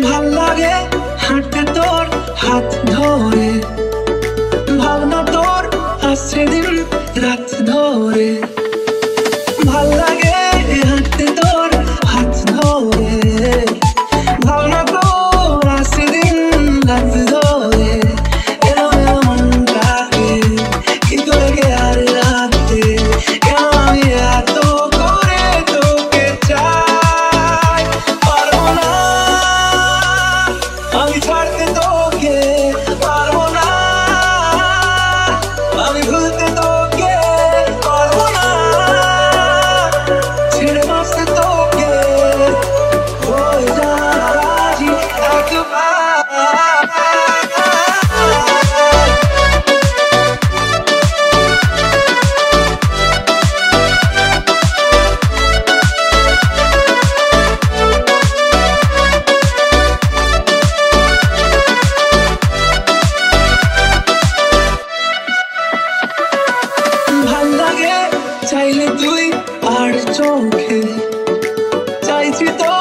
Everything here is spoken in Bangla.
ভাল লাগে হাঁটতে তোর হাত ধরে, ভাবনা তোর আসছে দিন রাত ধরে। ভাল লাগে হাঁটতে তোর হাত ধরে, ভাবনা তোর আসছে দিন রাত ধরে। এলো এলো মনটাকে কি করে কে আর রাখতে, কেন আমি এত করে তোকে চাই। পারবো না আমি ছাড়তে তোকে, পারবো না আমি ভুলতে তোকে, পারবো না ছেড়ে বাঁচতে তোকে। হয়ে যা রাজি একবার। ভাল লাগে চাইলে তুই আর চোখে, চাইছি তো